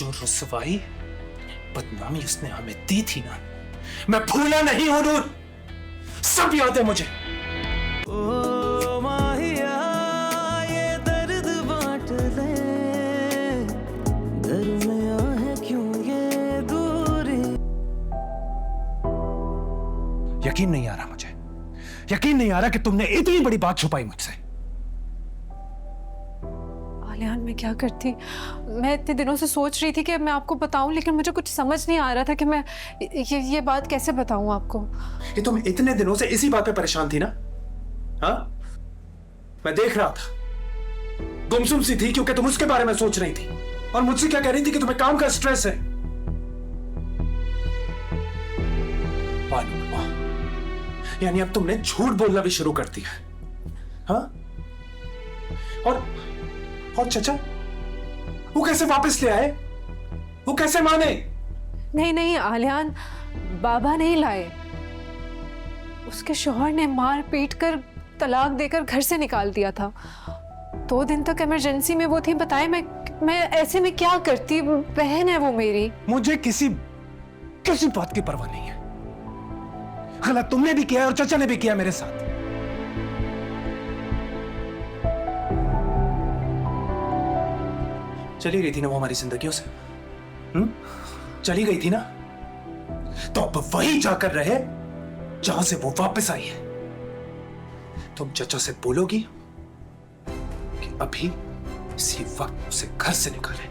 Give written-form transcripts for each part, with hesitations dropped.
जो रुसवाई बदनामी उसने हमें दी थी ना, मैं भूला नहीं हूं नूर, सब याद है मुझे। ओ माहिया ये दर्द बांट ले, दरमिया है क्यों ये दूरी। यकीन नहीं आ रहा मुझे, यकीन नहीं आ रहा कि तुमने इतनी बड़ी बात छुपाई मुझसे। आलियान, मैं क्या करती? मैं इतने दिनों से सोच रही थी कि मैं आपको बताऊं, लेकिन मुझे कुछ समझ नहीं आ रहा था कि मैं ये बात कैसे बताऊं आपको। कि तुम इतने दिनों से इसी बात पे परेशान थी ना? हाँ, मैं देख रहा था, गुमसुम सी थी क्योंकि तुम उसके बारे में सोच रही थी और मुझसे क्या कह रही थी कि तुम्हें काम का स्ट्रेस है। यानी अब तुमने झूठ बोलना भी शुरू कर दिया। हाँ? और चाचा, वो कैसे वापस ले आए? वो कैसे माने? नहीं नहीं आलियान, बाबा नहीं लाए। उसके शौहर ने मार पीट कर तलाक देकर घर से निकाल दिया था। 2 दिन तक इमरजेंसी में वो थी। बताए मैं ऐसे में क्या करती? बहन है वो मेरी। मुझे किसी बात की परवाह नहीं है। गलत तुमने भी किया और चाचा ने भी किया मेरे साथ। चली गई थी ना वो हमारी जिंदगियों से। चली गई थी ना, तो अब वही जाकर रहे जहां से वो वापस आई है। तुम चाचा से बोलोगी कि अभी इसी वक्त उसे घर से निकाले।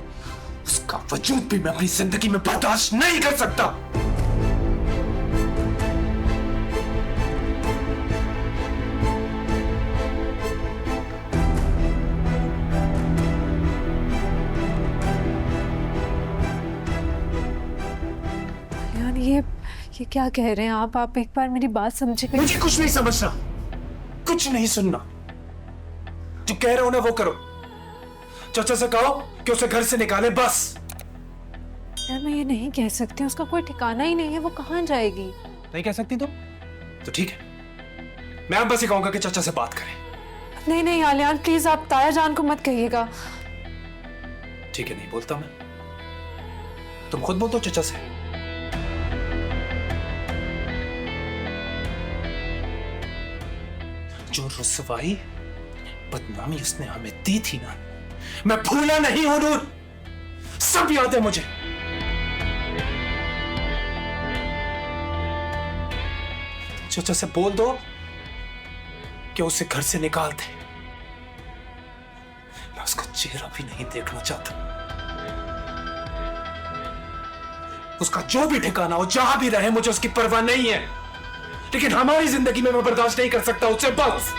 उसका वजूद भी मैं अपनी जिंदगी में बर्दाश्त नहीं कर सकता। ये क्या कह रहे हैं आप एक बार मेरी बात समझिए। मुझे कुछ नहीं समझना, कुछ नहीं सुनना। जो कह रहे हो ना वो करो। चाचा से कहो कि उसे घर से निकाले, बस। यार मैं ये नहीं कह सकती, उसका कोई ठिकाना ही नहीं है। वो कहाँ जाएगी? नहीं कह सकती तुम? तो ठीक है, मैं अब बस ये कहूंगा कि चाचा से बात करें। नहीं नहीं आलियान, प्लीज आप ताया जान को मत कहिएगा। ठीक है, नहीं बोलता मैं। तुम खुद बोल दो चाचा से। जो रुसवाई बदनामी उसने हमें दी थी ना, मैं भूला नहीं हूं नूर, सब याद है मुझे। चाचा से बोल दो कि उसे घर से निकाल दे। मैं उसका चेहरा भी नहीं देखना चाहता। उसका जो भी ठिकाना हो, जहां भी रहे, मुझे उसकी परवाह नहीं है। लेकिन हमारी जिंदगी में मैं बर्दाश्त नहीं कर सकता उससे, बस।